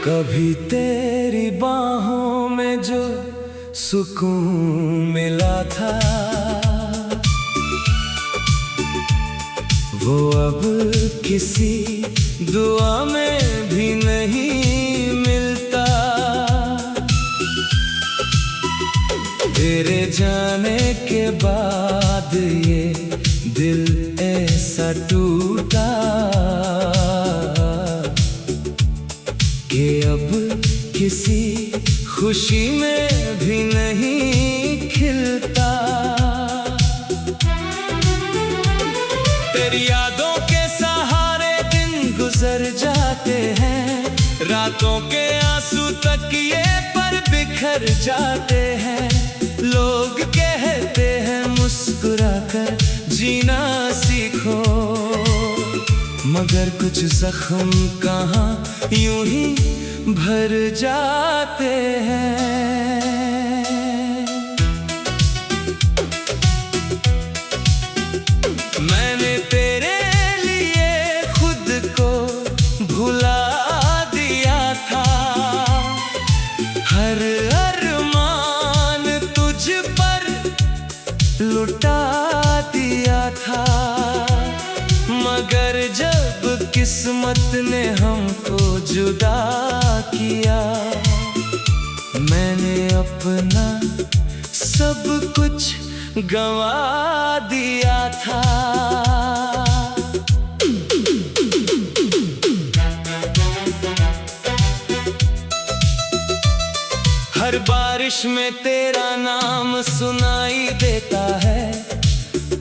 कभी तेरी बाहों में जो सुकून मिला था वो अब किसी दुआ में भी नहीं मिलता। तेरे जाने के बाद ये दिल ऐसा टूटा कि अब किसी खुशी में भी नहीं खिलता। तेरी यादों के सहारे दिन गुजर जाते हैं, रातों के आंसू तकिए पर बिखर जाते हैं। लोग कहते हैं मुस्कुराकर जीना सीखो, मगर कुछ जख्म कहाँ यूं ही भर जाते हैं। मैंने तेरे लिए खुद को भुला दिया था, हर अरमान तुझ पर लुटा दिया था। मगर जब किस्मत ने हमको जुदा किया, मैंने अपना सब कुछ गंवा दिया था। हर बारिश में तेरा नाम सुनाई देता है,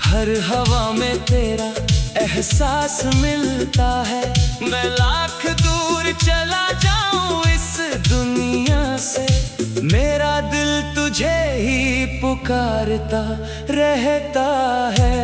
हर हवा में तेरा एहसास मिलता है। मैं लाख दूर चला जाऊं इस दुनिया से, मेरा दिल तुझे ही पुकारता रहता है।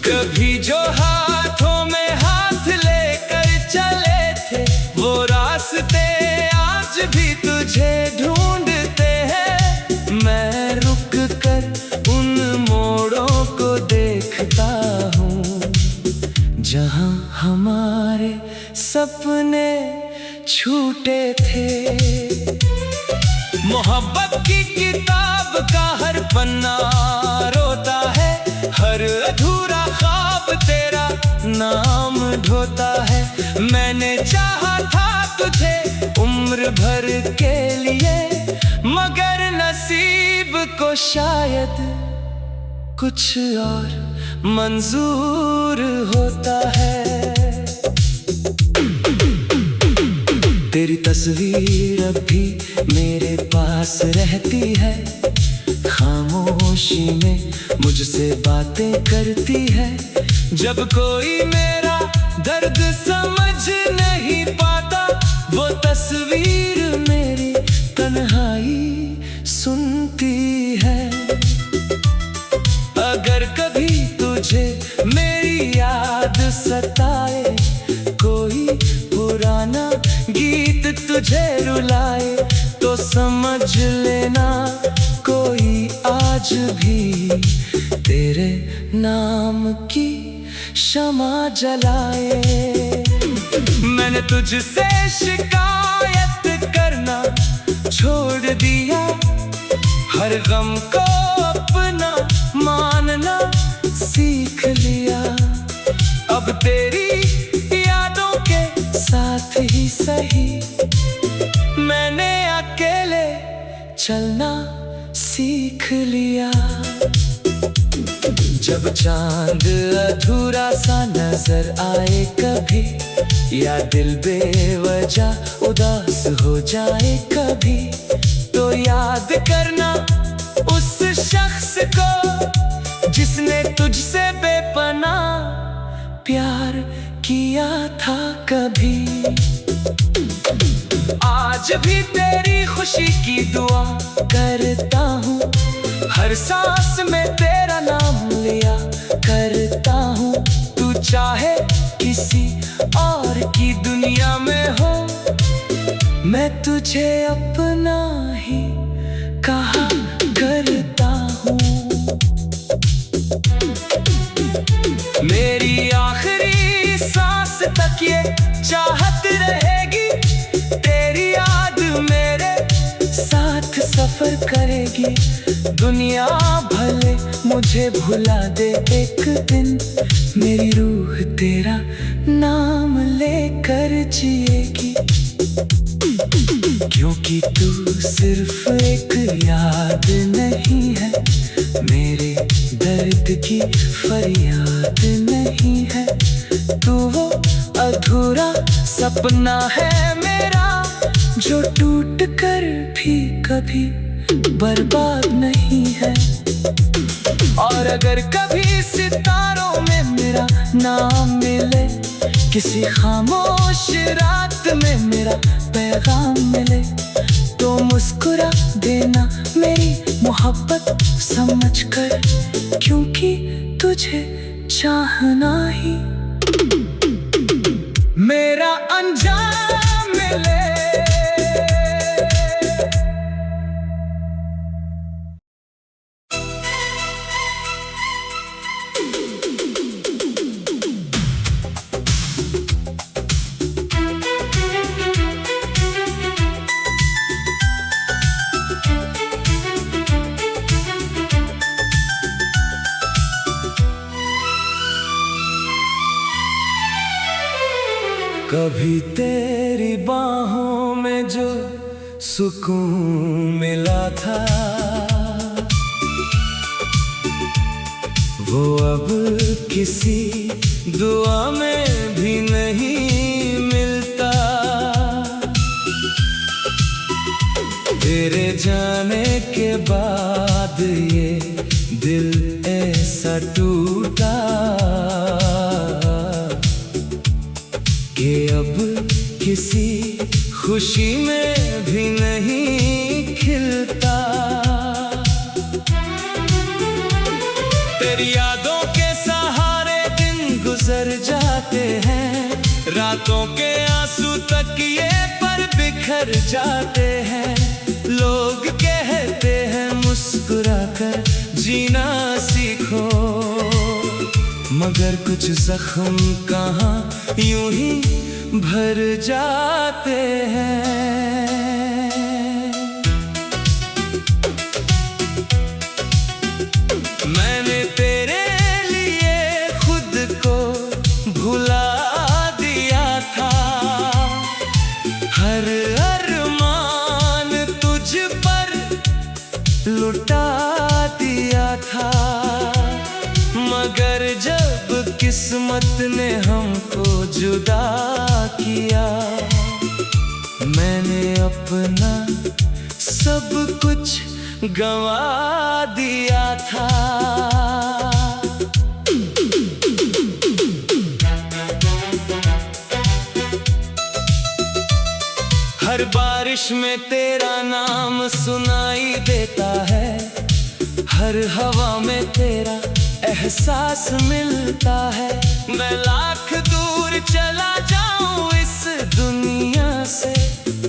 कभी जो हाथों में हाथ लेकर चले थे, वो रास्ते आज भी तुझे ढूंढते हैं। मैं रुक कर उन मोड़ों को देखता हूँ जहाँ हमारे सपने छूटे थे। मोहब्बत की किताब का हर पन्ना रोता है, हर अधूरा ख्वाब तेरा नाम ढोता है। मैंने चाहा था तुझे उम्र भर के लिए, मगर नसीब को शायद कुछ और मंजूर होता है। तेरी तस्वीर अब भी मेरे पास रहती है, खामोशी में मुझसे बातें करती है। जब कोई मेरा दर्द समझ नहीं पाता, वो तस्वीर मेरी तन्हाई सुनती है। अगर कभी तुझे मेरी याद सताए, कोई पुराना गीत तुझे रुलाए, तो समझ लेना कोई आज भी तेरे नाम की शमा जलाए। मैंने तुझसे शिकायत करना छोड़ दिया, हर गम को अपना मानना सीख लिया। अब तेरी यादों के साथ ही सही मैंने अकेले चलना सीख लिया। जब चांद अधूरा सा नजर आए कभी, या दिल बेवजह उदास हो जाए कभी, तो याद करना उस शख्स को जिसने तुझसे बेपनाह प्यार किया था कभी। आज भी तेरी खुशी की दुआ करता हूँ, हर सांस में तेरा नाम लिया करता हूँ। तू चाहे किसी और की दुनिया में हो, मैं तुझे अपना ही कहा करता हूँ। मेरी आखिरी सांस तक ये चाहत रहेगी, तेरी याद मेरे साथ सफर करेगी। दुनिया भले मुझे भुला दे एक दिन, मेरी रूह तेरा नाम लेकर जिएगी। क्योंकि तू सिर्फ एक याद नहीं है, मेरे दर्द की फरियाद नहीं है। तू वो अधूरा सपना है मेरा, जो टूट कर भी कभी बर्बाद नहीं है। और अगर कभी सितारों में मेरा नाम मिले, किसी खामोश रात में मेरा पैगाम मिले, तो मुस्कुरा देना मेरी मोहब्बत समझकर, क्योंकि तुझे चाहना ही मेरा अंजाम मिले। कभी तेरी बाहों में जो सुकून मिला था, वो अब किसी दुआ में भी नहीं मिलता। तेरे जाने के बाद ये दिल ऐसा टूटा कि अब किसी खुशी में भी नहीं खिलता। तेरी यादों के सहारे दिन गुजर जाते हैं, रातों के आंसू तकिए पर बिखर जाते हैं। लोग कहते हैं मुस्कुराकर जीना सीखो, मगर कुछ जख्म कहाँ यूं ही भर जाते हैं। मैंने तेरे लिए खुद को भुला दिया था, हर अरमान तुझ पर लुटा दिया था। मगर जब किस्मत ने हमको जुदा किया, मैंने अपना सब कुछ गंवा दिया था। हर बारिश में तेरा नाम सुनाई देता है, हर हवा में तेरा एहसास मिलता है। मैं लाख दूर चला जाऊं इस दुनिया से,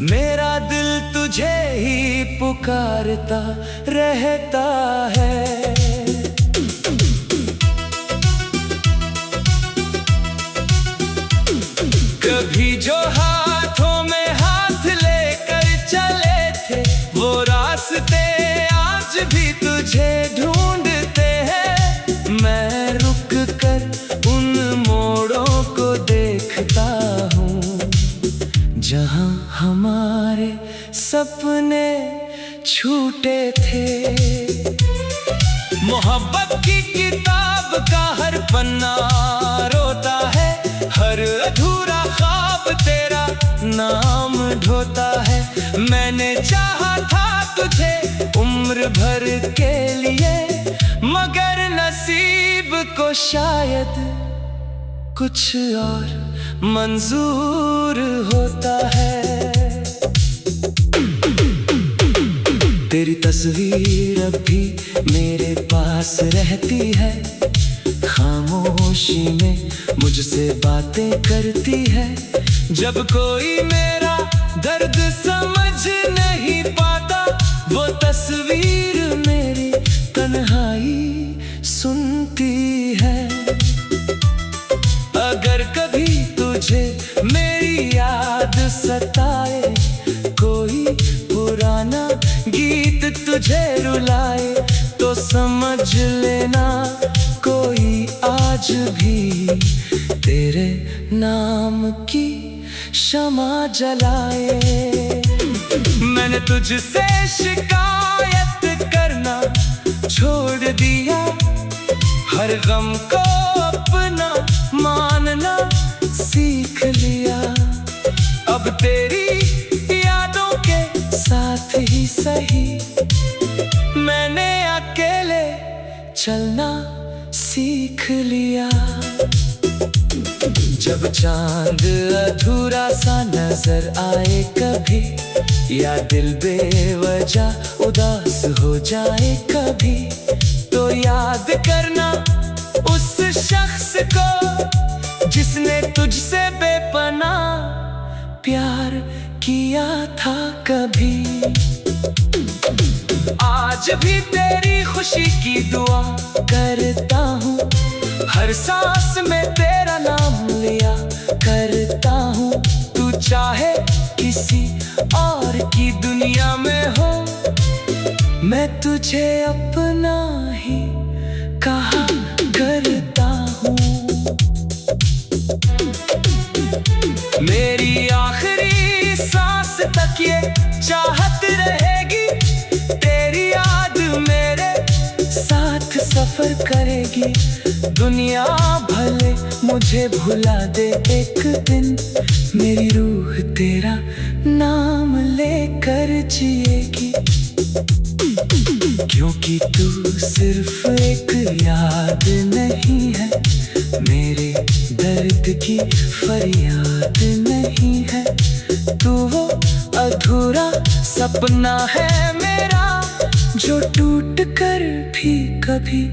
मेरा दिल तुझे ही पुकारता रहता है। कभी जो हाथों में हाथ लेकर चले थे, वो रास्ते आज भी तुझे ढूंढते हैं। मैं रुक कर उन मोड़ों को देखता हूँ, जहाँ हमारे सपने छूटे थे। मोहब्बत की किताब का हर पन्ना रोता है, हर अधूरा ख्वाब तेरा नाम ढोता है। मैंने चाहा था तुझे उम्र भर के लिए, मगर नसीब को शायद कुछ और मंजूर होता है। तेरी तस्वीर अब भी मेरे पास रहती है, खामोशी में मुझसे बातें करती है। जब कोई मेरा दर्द समझ नहीं पाता, वो तस्वीर मेरी तन्हाई सुनती है। तुझे रुलाए तो समझ लेना कोई आज भी तेरे नाम की शमा जलाए। मैंने तुझसे शिकायत करना छोड़ दिया, हर गम को अपना मानना सीख लिया। अब तेरी यादों के साथ ही सही मैंने अकेले चलना सीख लिया। जब चांद अधूरा सा नजर आए कभी, या दिल बेवजह उदास हो जाए कभी, तो याद करना उस शख्स को जिसने तुझसे बेपनाह प्यार किया था कभी। आज भी तेरी खुशी की दुआ करता हूँ, हर सांस में तेरा नाम लिया करता हूँ। तू चाहे किसी और की दुनिया में हो, मैं तुझे अपना ही कहा करता हूँ। मेरी आखिरी सांस तक ये चाहत रहेगी, तेरी याद मेरे साथ सफर करेगी। दुनिया भले मुझे भुला दे एक दिन, मेरी रूह तेरा नाम लेकर जिएगी। क्योंकि तू सिर्फ एक याद नहीं है, मेरे दर्द की फरियाद नहीं है। तू वो अधूरा सपना है मेरा, जो टूट कर भी कभी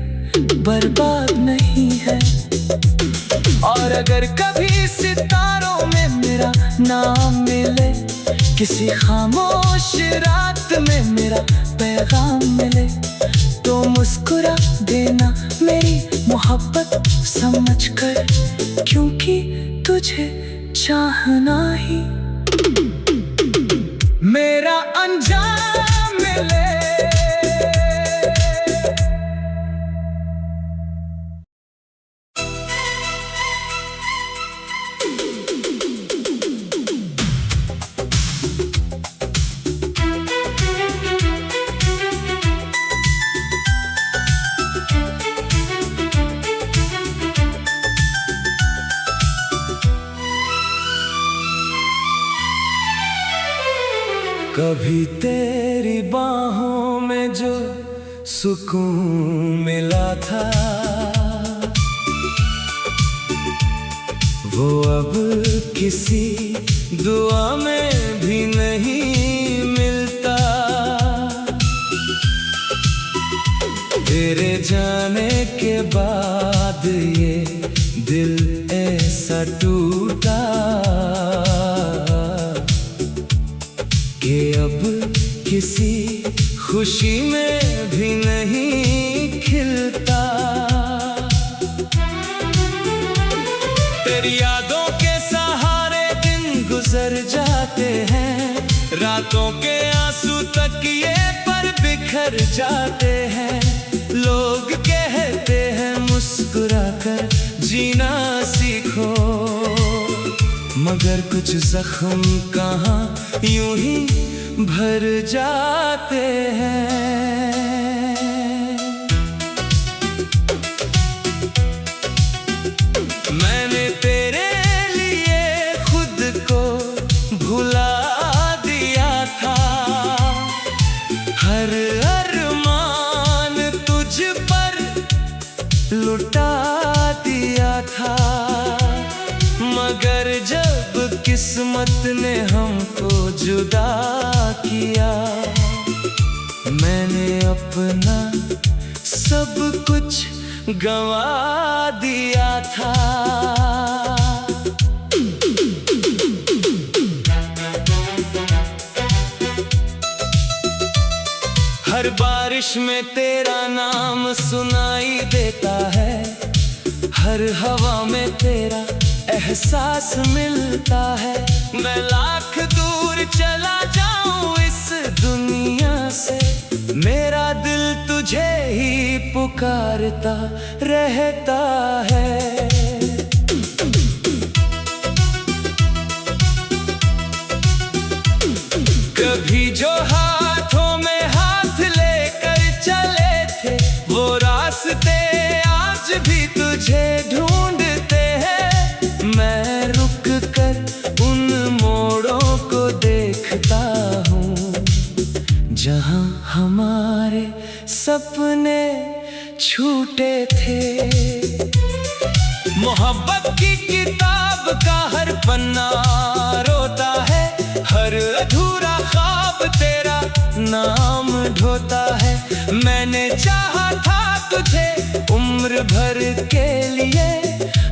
बर्बाद नहीं है। और अगर कभी सितारों में मेरा नाम मिले, किसी खामोश रात में मेरा पैगाम मिले, तो मुस्कुरा देना मेरी मोहब्बत समझकर, क्योंकि तुझे चाहना ही मेरा अंजाम मिले। कभी तेरी बाहों में जो सुकून मिला था, वो अब किसी दुआ में भी नहीं मिलता। तेरे जाने के बाद ये दिल ऐसा टूटा कि अब किसी खुशी में भी नहीं खिलता। तेरी यादों के सहारे दिन गुजर जाते हैं, रातों के आंसू तकिए पर बिखर जाते हैं। लोग कहते हैं मुस्कुराकर जीना सीखो, मगर कुछ जख्म कहाँ यूं ही भर जाते हैं। मैंने तेरे लिए खुद को भुला दिया था, हर अरमान तुझ पर लुटा दिया था। मगर जब किस्मत ने हमको जुदा किया, मैंने अपना सब कुछ गंवा दिया था। हर बारिश में तेरा नाम सुनाई देता है, हर हवा में तेरा एहसास मिलता है। मैं लाख दूर चला जाऊं इस दुनिया से, पुकारता रहता है। कभी जो हाथों में हाथ लेकर चले थे, वो रास्ते आज भी तुझे ढूंढते हैं। मैं रुक कर उन मोड़ों को देखता हूँ, जहाँ हमारे सपने छूटे थे। मोहब्बत की किताब का हर पन्ना रोता है, हर अधूरा ख्वाब तेरा नाम ढोता है। मैंने चाहा था तुझे उम्र भर के लिए,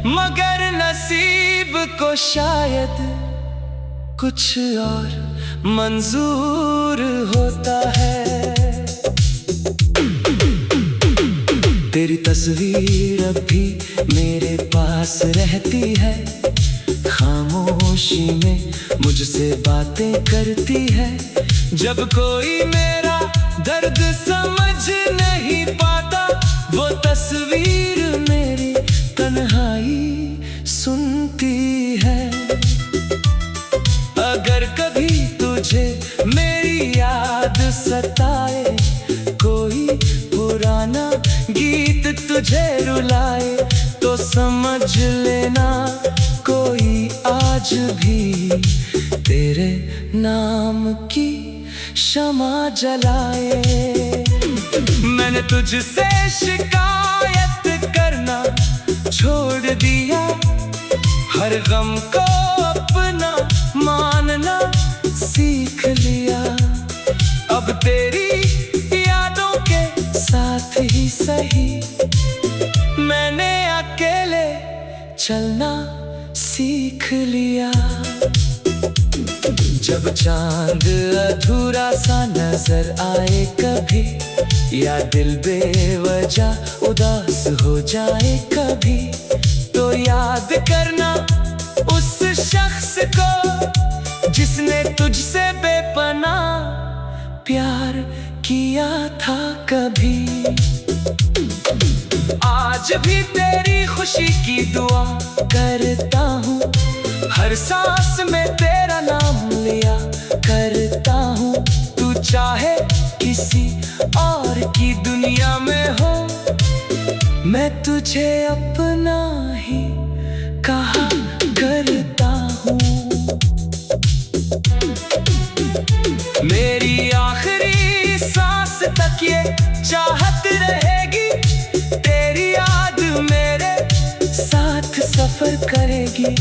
मगर नसीब को शायद कुछ और मंजूर होता है। तेरी तस्वीर अब भी मेरे पास रहती है, खामोशी में मुझसे बातें करती है। जब कोई मेरा दर्द समझ नहीं पाता, वो तस्वीर मेरी तन्हाई सुनती है। अगर कभी तुझे मेरी याद सताए, कोई पुराना गीत तुझे रुलाए, तो समझ लेना कोई आज भी तेरे नाम की शमा जलाए। मैंने तुझसे शिकायत करना छोड़ दिया, हर गम को अपना मानना सीख लिया। अब तेरी यादों के साथ ही सही, मैंने अकेले चलना सीख लिया। जब चांद अधूरा सा नजर आए कभी, या दिल बेवजह उदास हो जाए कभी, तो याद करना उस शख्स को जिसने तुझसे बेपनाह प्यार किया था कभी। आज भी तेरी खुशी की दुआ करता हूँ, हर सांस में तेरा नाम लिया करता हूँ। तू चाहे किसी और की दुनिया में हो, मैं तुझे अपना ही कहा करता हूँ। मेरी आखिरी सांस तक ये चाहत रहेगी, तेरी याद मेरे साथ सफर करेगी।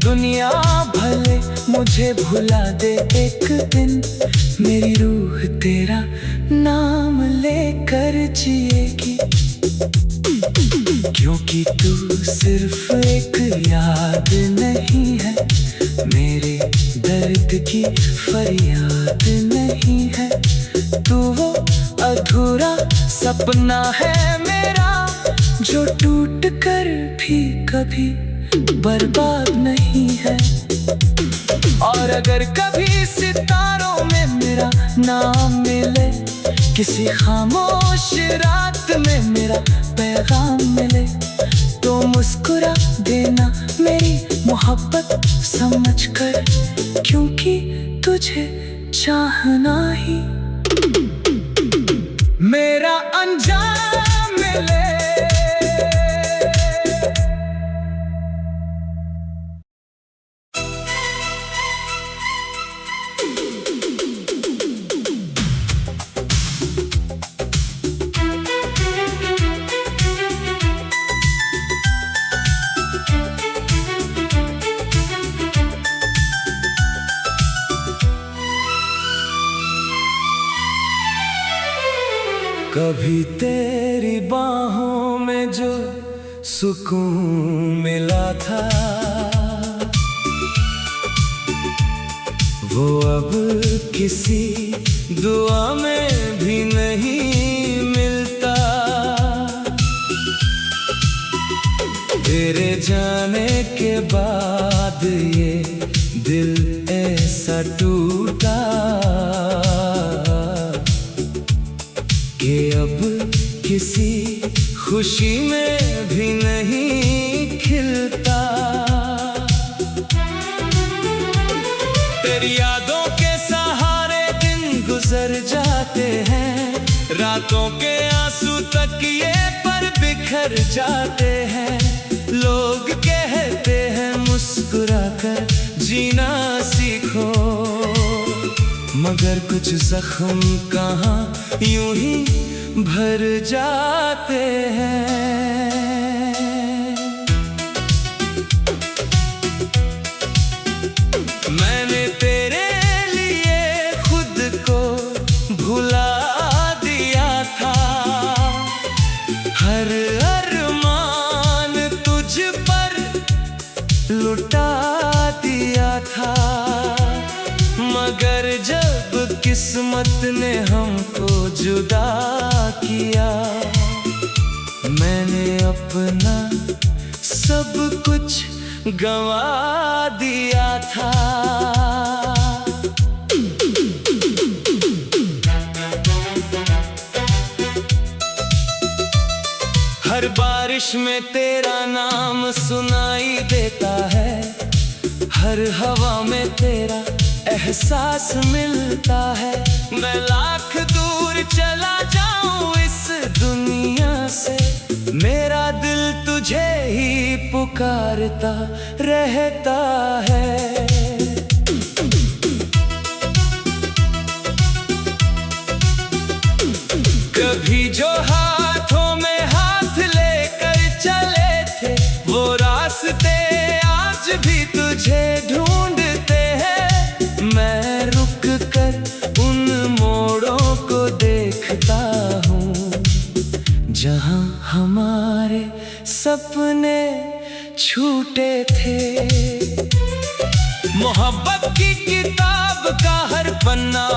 दुनिया भले मुझे भुला दे एक दिन, मेरी रूह तेरा नाम लेकर जिएगी। क्योंकि तू सिर्फ एक याद नहीं है, मेरे दर्द की फरियाद नहीं है। तू वो अधूरा सपना है मेरा, जो टूट कर भी कभी बर्बाद नहीं है। और अगर कभी सितारों में मेरा नाम मिले, किसी खामोश रात में मेरा पैगाम मिले, तो मुस्कुरा देना मेरी मोहब्बत समझकर, क्योंकि तुझे चाहना ही मेरा अंजाम मिले। कभी तेरी बाहों में जो सुकून मिला था, वो अब किसी दुआ में भी नहीं मिलता। तेरे जाने के बाद ये दिल ऐसा टूटा कि अब किसी खुशी में भी नहीं खिलता। तेरी यादों के सहारे दिन गुजर जाते हैं, रातों के आंसू तकिए पर बिखर जाते हैं। लोग कहते हैं मुस्कुराकर जीना सीखो, मगर कुछ जख्म कहाँ यूं ही भर जाते हैं। मैंने तेरे लिए खुद को भुला दिया था, हर अरमान तुझ पर लुटा दिया था। मगर जब किस्मत ने हमको जुदा किया, मैंने अपना सब कुछ गंवा दिया था। हर बारिश में तेरा नाम सुनाई देता है, हर हवा में तेरा एहसास मिलता है। मैं लाख दूर चला जाऊं इस दुनिया से, मेरा दिल तुझे ही पुकारता रहता है। कभी जो हाथों में हाथ लेकर चले थे, वो रास्ते आज भी तुझे ढूंढते हैं। मैं रुक कर उन मोड़ों को देखता हूँ, जहाँ हमारे सपने छूटे थे। मोहब्बत की किताब का हर पन्ना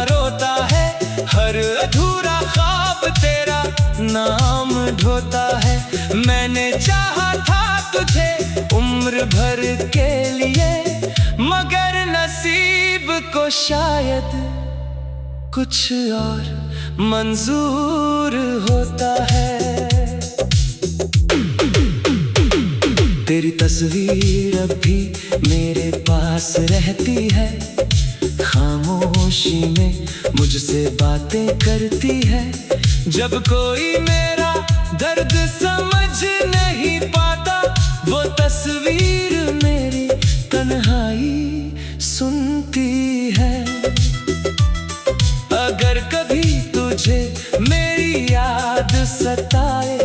रोता है, हर अधूरा ख्वाब तेरा नाम ढोता है। मैंने चाहा था तुझे उम्र भर के लिए, मगर नसीब को शायद कुछ और मंजूर होता है। तेरी तस्वीर अब भी मेरे पास रहती है, खामोशी में मुझसे बातें करती है। जब कोई मेरा दर्द समझ नहीं पाता, वो तस्वीर मेरी तन्हाई सुनती है। अगर कभी तुझे मेरी याद सताए,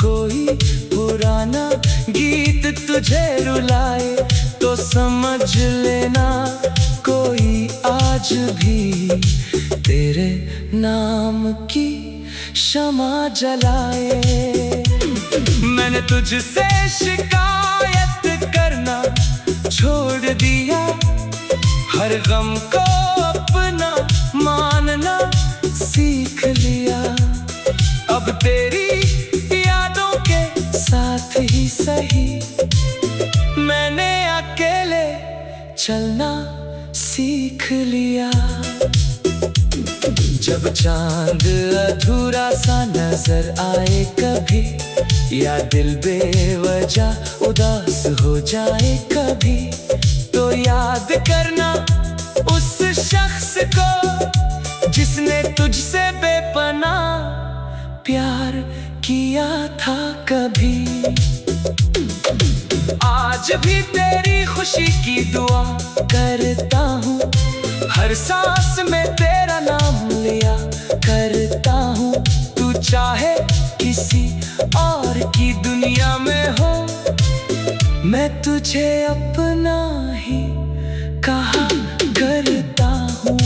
कोई पुराना गीत तुझे रुलाए, तो समझ लेना कोई आज भी तेरे नाम की शमा जलाए। मैंने तुझसे शिकायत करना छोड़ दिया, हर गम को अपना मानना सीख लिया। अब तेरी यादों के साथ ही सही, मैंने अकेले चलना सीख लिया। जब चांद अधूरा सा नजर आए कभी, या दिल बेवजह उदास हो जाए कभी, तो याद करना उस शख्स को जिसने तुझसे बेपनाह प्यार किया था कभी। आज भी तेरी खुशी की दुआ करता हूँ, हर सांस में तेरा नाम लिया करता हूँ। तू चाहे किसी और की दुनिया में हो, मैं तुझे अपना ही कहा करता हूँ।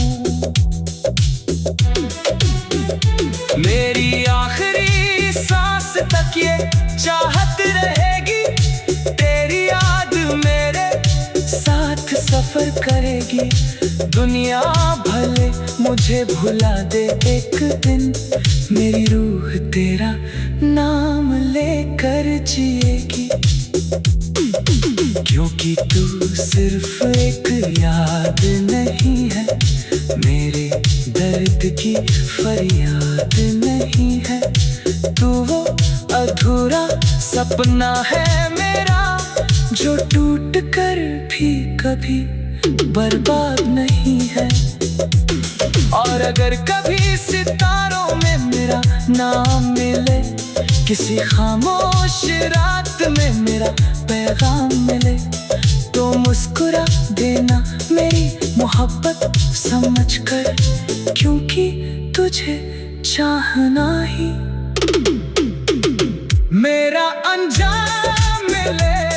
मेरी आखिरी सांस तक ये चाहत रहेगी, तेरी याद मेरे साथ सफर करेगी। दुनिया भले मुझे भुला दे एक दिन, मेरी रूह तेरा नाम लेकर जिएगी। क्योंकि तू सिर्फ एक याद नहीं है, मेरे दर्द की फरियाद नहीं है। तू वो अधूरा सपना है मेरा, जो टूट कर भी कभी बर्बाद नहीं है। और अगर कभी सितारों में मेरा नाम मिले, किसी खामोश रात में मेरा पैगाम मिले, तो मुस्कुरा देना मेरी मोहब्बत समझकर, क्योंकि तुझे चाहना ही मेरा अंजाम मिले।